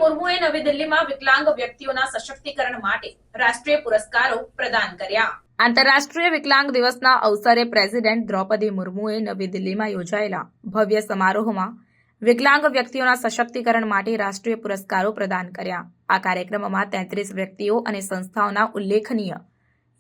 મુર્મુએ નવી દિલ્હીમાં વિકલાંગ વ્યક્તિઓના સશક્તિકરણ માટે રાષ્ટ્રીય પુરસ્કારો પ્રદાન કર્યા। આંતરરાષ્ટ્રીય વિકલાંગ દિવસના અવસરે પ્રેસિડેન્ટ દ્રૌપદી મુર્મુએ નવી દિલ્હીમાં યોજાયેલા ભવ્ય સમારોહમાં વિકલાંગ વ્યક્તિઓના સશક્તિકરણ માટે રાષ્ટ્રીય પુરસ્કારો પ્રદાન કર્યા। આ કાર્યક્રમમાં 33 વ્યક્તિઓ અને સંસ્થાઓના ઉલ્લેખનીય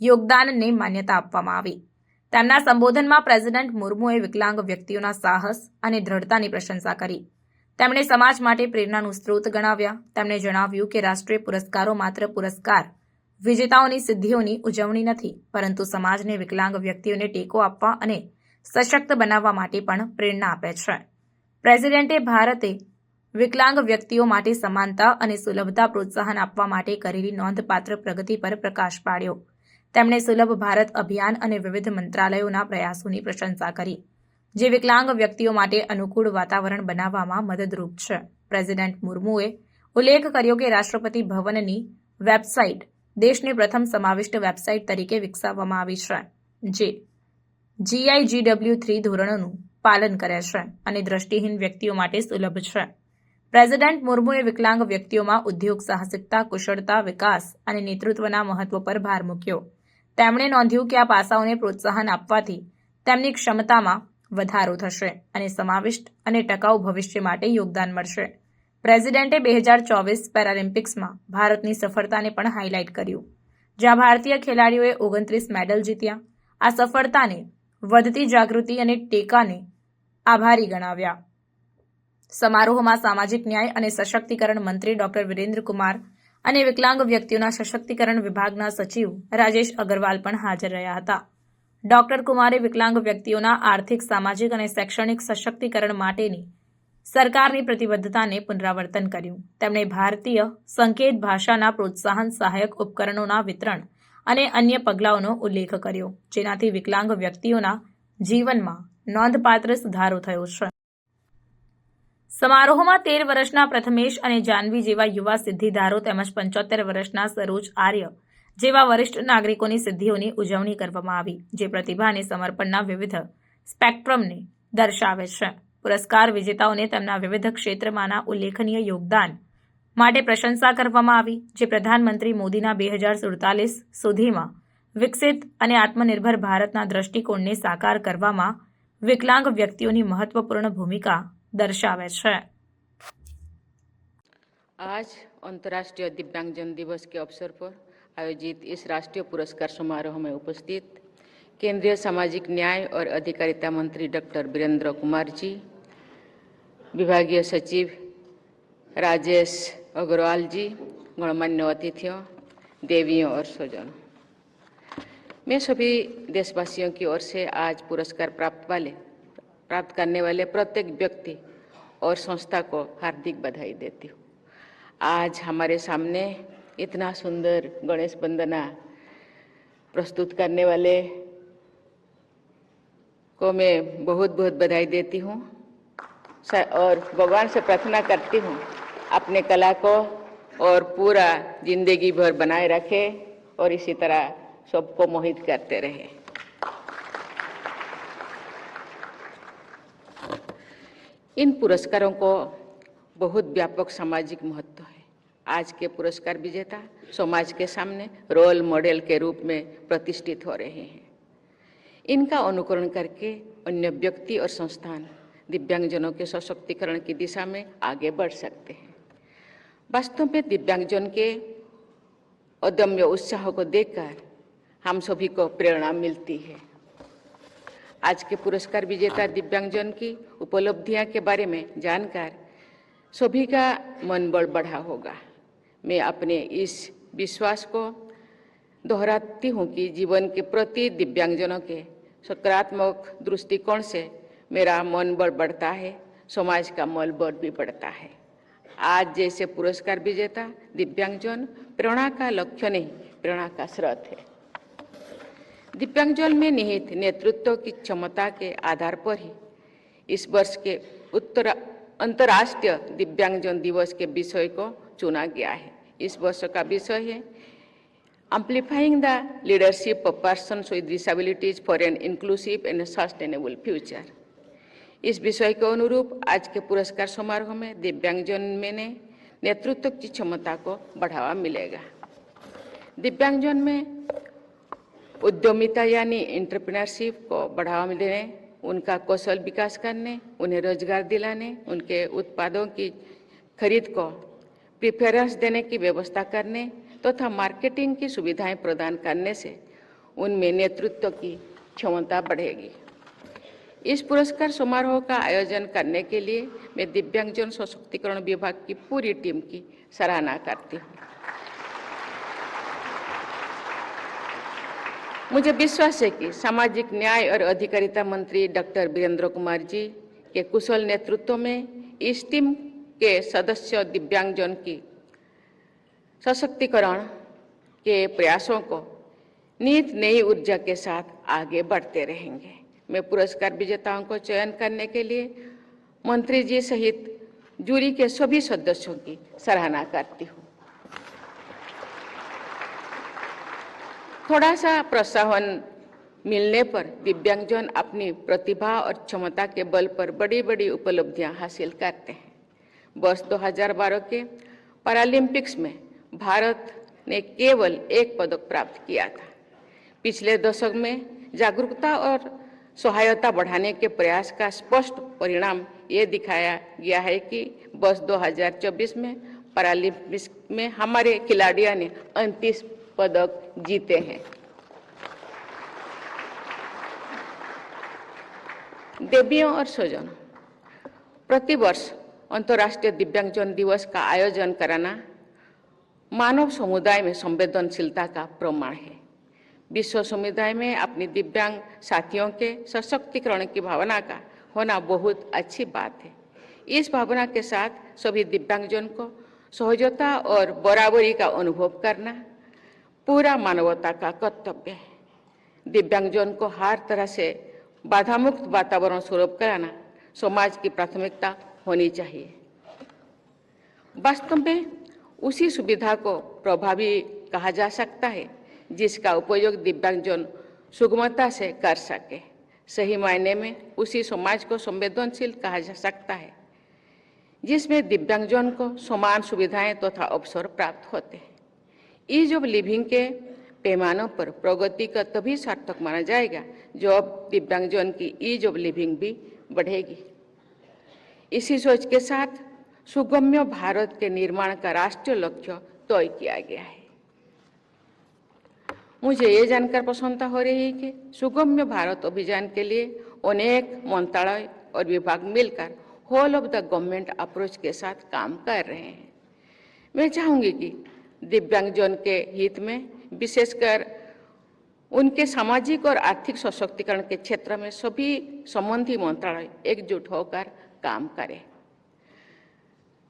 યોગદાનને માન્યતા આપવામાં આવી। તેમના સંબોધનમાં પ્રેસિડેન્ટ મુર્મુએ વિકલાંગ વ્યક્તિઓના સાહસ અને દ્રઢતાની પ્રશંસા કરી। તેમણે સમાજ માટે પ્રેરણાનું સ્ત્રોત ગણાવ્યા। તેમણે જણાવ્યું કે રાષ્ટ્રીય પુરસ્કારો માત્ર પુરસ્કાર વિજેતાઓની સિદ્ધિઓની ઉજવણી નથી, પરંતુ સમાજને વિકલાંગ વ્યક્તિઓને ટેકો આપવા અને સશક્ત બનાવવા માટે પણ પ્રેરણા આપે છે। પ્રેસિડેન્ટે ભારતે વિકલાંગ વ્યક્તિઓ માટે સમાનતા અને સુલભતા પ્રોત્સાહન આપવા માટે કરેલી નોંધપાત્ર પ્રગતિ પર પ્રકાશ પાડ્યો। તેમણે સુલભ ભારત અભિયાન અને વિવિધ મંત્રાલયોના પ્રયાસોની પ્રશંસા કરી, જે વિકલાંગ વ્યક્તિઓ માટે અનુકૂળ વાતાવરણ બનાવવામાં મદદરૂપ છે। પ્રેસિડેન્ટ મુર્મુએ ઉલ્લેખ કર્યો કે રાષ્ટ્રપતિ ભવનની વેબસાઇટ દેશની પ્રથમ સમાવિષ્ટ વેબસાઇટ તરીકે વિકસાવવામાં આવી છે, જે GIGW3 ધોરણોનું પાલન કરે છે અને દ્રષ્ટિહીન વ્યક્તિઓ માટે સુલભ છે। પ્રેસિડેન્ટ મુર્મુએ વિકલાંગ વ્યક્તિઓમાં ઉદ્યોગ સાહસિકતા, કુશળતા, વિકાસ અને નેતૃત્વના મહત્વ પર ભાર મૂક્યો। તેમણે નોંધ્યું કે આ પાસાઓને પ્રોત્સાહન આપવાથી તેમની ક્ષમતામાં વધારો થશે અને સમાવિષ્ટ અને ટકાઉ ભવિષ્ય માટે યોગદાન મળશે। પ્રેસિડેન્ટે 2024 પેરાલિમ્પિક્સમાં ભારતની સફળતાને પણ હાઇલાઇટ કર્યું, જ્યાં ભારતીય ખેલાડીઓએ 29 મેડલ જીત્યા। આ સફળતાને વધતી જાગૃતિ અને ટેકાને આભારી ગણાવ્યા। સમારોહમાં સામાજિક ન્યાય અને સશક્તિકરણ મંત્રી ડોક્ટર વિરેન્દ્ર કુમાર અને વિકલાંગ વ્યક્તિઓના સશક્તિકરણ વિભાગના સચિવ રાજેશ અગ્રવાલ પણ હાજર રહ્યા હતા। ડોક્ટર કુમારે વિકલાંગ વ્યક્તિઓના આર્થિક, સામાજિક અને શૈક્ષણિક સશક્તિકરણ માટેની સરકારની પ્રતિબદ્ધતાને પુનરાવર્તન કર્યું। તેમણે ભારતીય સંકેત ભાષાના પ્રોત્સાહન સહાયક ઉપકરણોના વિતરણ અને અન્ય પગલાઓનો ઉલ્લેખ કર્યો, જેનાથી વિકલાંગ વ્યક્તિઓના જીવનમાં નોંધપાત્ર સુધારો થયો છે। સમારોહમાં 13 વર્ષના પ્રથમેશ અને જાનવી જેવા યુવા સિદ્ધિદારો તેમજ 75 વર્ષના સરોજ આર્ય જેવા વરિષ્ઠ નાગરિકોની સિદ્ધિઓની ઉજવણી કરવામાં આવી, જે પ્રતિભા અને સમર્પણના વિવિધ સ્પેક્ટ્રમને દર્શાવે છે। પુરસ્કાર વિજેતાઓને તેમના વિવિધ ક્ષેત્રમાંના ઉલ્લેખનીય યોગદાન માટે પ્રશંસા કરવામાં આવી, જે પ્રધાનમંત્રી મોદીના 2047 સુધીમાં વિકસિત અને આત્મનિર્ભર ભારતના દ્રષ્ટિકોણને સાકાર કરવામાં વિકલાંગ વ્યક્તિઓની મહત્વપૂર્ણ ભૂમિકા दर्शावे छे। आज अंतर्राष्ट्रीय दिव्यांगजन दिवस के अवसर पर आयोजित इस राष्ट्रीय पुरस्कार समारोह में उपस्थित केंद्रीय सामाजिक न्याय और अधिकारिता मंत्री डॉक्टर वीरेंद्र कुमार जी, विभागीय सचिव राजेश अग्रवाल जी, गणमान्य अतिथियों, देवियों और स्वजनों, मैं सभी देशवासियों की ओर से आज पुरस्कार प्राप्त करने वाले प्रत्येक व्यक्ति और संस्था को हार्दिक बधाई देती हूँ। आज हमारे सामने इतना सुंदर गणेश वंदना प्रस्तुत करने वाले को मैं बहुत बहुत बधाई देती हूँ और भगवान से प्रार्थना करती हूँ अपने कला को और पूरा जिंदगी भर बनाए रखे और इसी तरह सबको मोहित करते रहे। इन पुरस्कारों को बहुत व्यापक सामाजिक महत्व है। आज के पुरस्कार विजेता समाज के सामने रोल मॉडल के रूप में प्रतिष्ठित हो रहे हैं। इनका अनुकरण करके अन्य व्यक्ति और संस्थान दिव्यांगजनों के सशक्तिकरण की दिशा में आगे बढ़ सकते हैं। वास्तव में दिव्यांगजन के अदम्य उत्साह को देखकर हम सभी को प्रेरणा मिलती है। आज के पुरस्कार विजेता दिव्यांगजन की उपलब्धियां के बारे में जानकर सभी का मनोबल बढ़ा होगा। मैं अपने इस विश्वास को दोहराती हूँ कि जीवन के प्रति दिव्यांगजनों के सकारात्मक दृष्टिकोण से मेरा मनोबल बढ़ता है, समाज का मनोबल भी बढ़ता है। आज जैसे पुरस्कार विजेता दिव्यांगजन प्रेरणा का लक्ष्य नहीं, प्रेरणा का स्रोत है। दिव्यांगजन में निहित नेतृत्व की क्षमता के आधार पर ही इस वर्ष के अंतर्राष्ट्रीय दिव्यांगजन दिवस के विषय को चुना गया है। इस वर्ष का विषय है एम्प्लीफाइंग the leadership of persons with disabilities for an inclusive and sustainable future. इस विषय के अनुरूप आज के पुरस्कार समारोह में दिव्यांगजन में नेतृत्व की क्षमता को बढ़ावा मिलेगा। दिव्यांगजन में उद्यमिता यानी एंटरप्रेन्योरशिप को बढ़ावा देने, उनका कौशल विकास करने, उन्हें रोजगार दिलाने, उनके उत्पादों की खरीद को प्रेफरेंस देने की व्यवस्था करने तथा मार्केटिंग की सुविधाएं प्रदान करने से उनमें नेतृत्व की क्षमता बढ़ेगी। इस पुरस्कार समारोह का आयोजन करने के लिए मैं दिव्यांगजन सशक्तिकरण विभाग की पूरी टीम की सराहना करती हूँ। मुझे विश्वास है कि सामाजिक न्याय और अधिकारिता मंत्री डॉक्टर वीरेंद्र कुमार जी के कुशल नेतृत्व में इस टीम के सदस्य दिव्यांगजन की सशक्तिकरण के प्रयासों को नित नई ऊर्जा के साथ आगे बढ़ते रहेंगे। मैं पुरस्कार विजेताओं को चयन करने के लिए मंत्री जी सहित जूरी के सभी सदस्यों की सराहना करती हूँ। थोड़ा सा प्रोत्साहन मिलने पर दिव्यांगजन अपनी प्रतिभा और क्षमता के बल पर बड़ी बड़ी उपलब्धियां हासिल करते हैं। वर्ष 2012 के पैरालंपिक्स में भारत ने केवल 1 पदक प्राप्त किया था। पिछले दशक में जागरूकता और सहायता बढ़ाने के प्रयास का स्पष्ट परिणाम ये दिखाया गया है कि वर्ष 2024 में पैरालंपिक्स में हमारे खिलाड़ियों ने 29 पदक जीते हैं। देवियों और स्वजनों, प्रतिवर्ष अंतर्राष्ट्रीय दिव्यांगजन दिवस का आयोजन कराना मानव समुदाय में संवेदनशीलता का प्रमाण है। विश्व समुदाय में अपनी दिव्यांग साथियों के सशक्तिकरण की भावना का होना बहुत अच्छी बात है। इस भावना के साथ सभी दिव्यांगजन को सहजता और बराबरी का अनुभव करना पूरा मानवता का कर्तव्य है। दिव्यांगजन को हर तरह से बाधा मुक्त वातावरण सुलभ कराना समाज की प्राथमिकता होनी चाहिए। वास्तव में उसी सुविधा को प्रभावी कहा जा सकता है जिसका उपयोग दिव्यांगजन सुगमता से कर सके। सही मायने में उसी समाज को संवेदनशील कहा जा सकता है जिसमें दिव्यांगजन को समान सुविधाएं तथा अवसर प्राप्त होते हैं। ईज ऑफ लिविंग के पैमानों पर प्रगति का तभी सार्थक माना जाएगा जब दिव्यांगजन की ईज ऑफ लिविंग भी बढ़ेगी। इसी सोच के साथ सुगम्य भारत के निर्माण का राष्ट्रीय लक्ष्य तय किया गया है। मुझे ये जानकर प्रसन्नता हो रही है कि सुगम्य भारत अभियान के लिए अनेक मंत्रालय और विभाग मिलकर whole of the government approach के साथ काम कर रहे हैं। मैं चाहूंगी कि दिव्यांगजन के हित में विशेषकर उनके सामाजिक और आर्थिक सशक्तिकरण के क्षेत्र में सभी संबंधी मंत्रालय एकजुट होकर काम करें।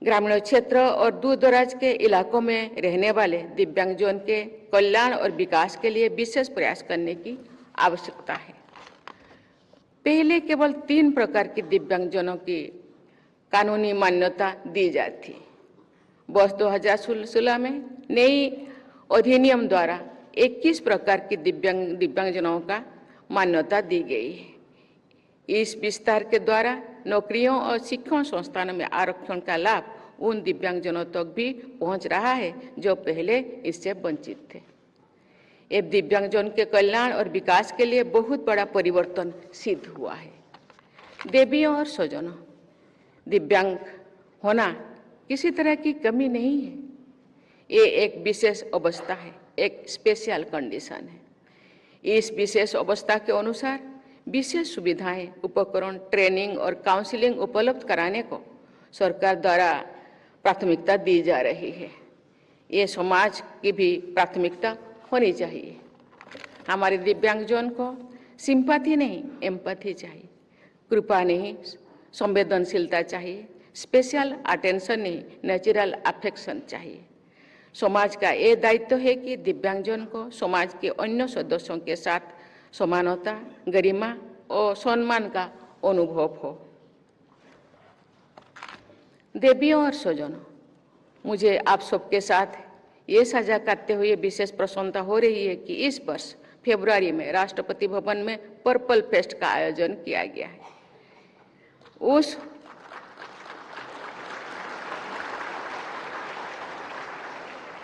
ग्रामीण क्षेत्र और दूर दराज के इलाकों में रहने वाले दिव्यांगजन के कल्याण और विकास के लिए विशेष प्रयास करने की आवश्यकता है। पहले केवल 3 प्रकार के दिव्यांगजनों की कानूनी मान्यता दी जाती। वर्ष 2016 में नई अधिनियम द्वारा 21 प्रकार की दिव्यांगजनों का मान्यता दी गई है। इस विस्तार के द्वारा नौकरियों और शिक्षण संस्थानों में आरक्षण का लाभ उन दिव्यांगजनों तक भी पहुंच रहा है जो पहले इससे वंचित थे। ये दिव्यांगजन के कल्याण और विकास के लिए बहुत बड़ा परिवर्तन सिद्ध हुआ है। देवियों और स्वजनों, दिव्यांग होना किसी तरह की कमी नहीं है। ये एक विशेष अवस्था है, एक स्पेशल कंडीशन है। इस विशेष अवस्था के अनुसार विशेष सुविधाएं, उपकरण, ट्रेनिंग और काउंसलिंग उपलब्ध कराने को सरकार द्वारा प्राथमिकता दी जा रही है। ये समाज की भी प्राथमिकता होनी चाहिए। हमारे दिव्यांगजन को सिंपैथी नहीं, एम्पैथी चाहिए। कृपा नहीं, संवेदनशीलता चाहिए। स्पेशल अटेंशन नहीं, नेचुरल अफेक्शन चाहिए। समाज का ये दायित्व है कि दिव्यांगजन को समाज के अन्य सदस्यों के साथ समानता, गरिमा और सम्मान का अनुभव हो। देवियों और स्वजनों, मुझे आप सबके साथ ये साझा करते हुए विशेष प्रसन्नता हो रही है कि इस वर्ष फरवरी में राष्ट्रपति भवन में पर्पल फेस्ट का आयोजन किया गया है।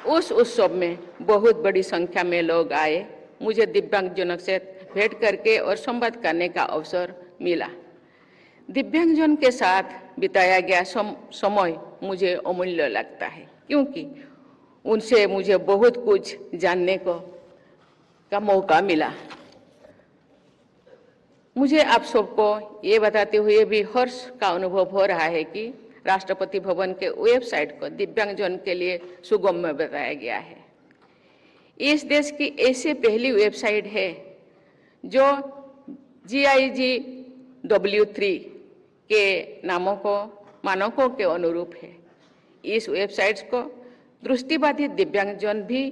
उस उत्सव में बहुत बड़ी संख्या में लोग आए। मुझे दिव्यांगजनों से भेंट करके और संवाद करने का अवसर मिला। दिव्यांगजन के साथ बिताया गया समय मुझे अमूल्य लगता है, क्योंकि उनसे मुझे बहुत कुछ जानने का मौका मिला। मुझे आप सबको ये बताते हुए भी हर्ष का अनुभव हो रहा है कि राष्ट्रपति भवन के वेबसाइट को दिव्यांगजन के लिए सुगम्य बताया गया है। इस देश की ऐसी पहली वेबसाइट है जो GIG W3 के मानकों के अनुरूप है। इस वेबसाइट को दृष्टिबाधित दिव्यांगजन भी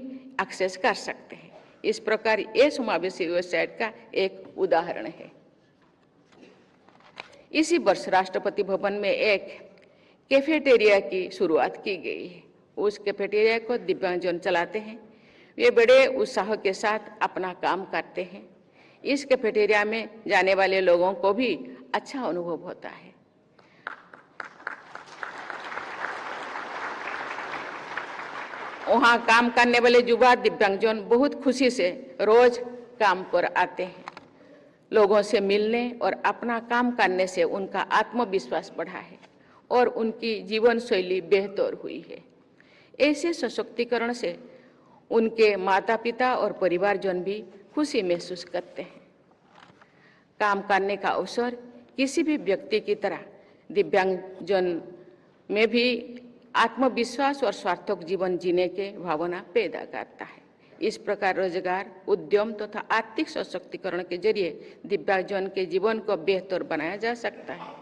एक्सेस कर सकते हैं। इस प्रकार ये समावेशी वेबसाइट का एक उदाहरण है। इसी वर्ष राष्ट्रपति भवन में एक कैफेटेरिया की शुरुआत की गई है। उस कैफेटेरिया को दिव्यांगजन चलाते हैं। वे बड़े उत्साह के साथ अपना काम करते हैं। इस कैफेटेरिया में जाने वाले लोगों को भी अच्छा अनुभव होता है। वहाँ काम करने वाले युवा दिव्यांगजन बहुत खुशी से रोज काम पर आते हैं। लोगों से मिलने और अपना काम करने से उनका आत्मविश्वास बढ़ा है और उनकी जीवन शैली बेहतर हुई है। ऐसे सशक्तिकरण से उनके माता पिता और परिवारजन भी खुशी महसूस करते हैं। काम करने का अवसर किसी भी व्यक्ति की तरह दिव्यांगजन में भी आत्मविश्वास और सार्थक जीवन जीने के भावना पैदा करता है। इस प्रकार रोजगार, उद्यम तथा आर्थिक सशक्तिकरण के जरिए दिव्यांगजन के जीवन को बेहतर बनाया जा सकता है।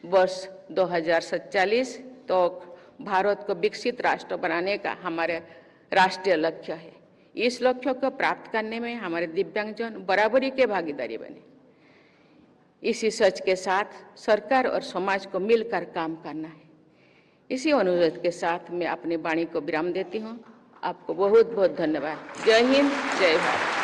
वर्ष 2047 तक भारत को विकसित राष्ट्र बनाने का हमारे राष्ट्रीय लक्ष्य है। इस लक्ष्य को प्राप्त करने में हमारे दिव्यांगजन बराबरी के भागीदारी बने। इसी सोच के साथ सरकार और समाज को मिलकर काम करना है। इसी अनुरोध के साथ मैं अपनी वाणी को विराम देती हूँ। आपको बहुत बहुत धन्यवाद। जय हिंद, जय भारत।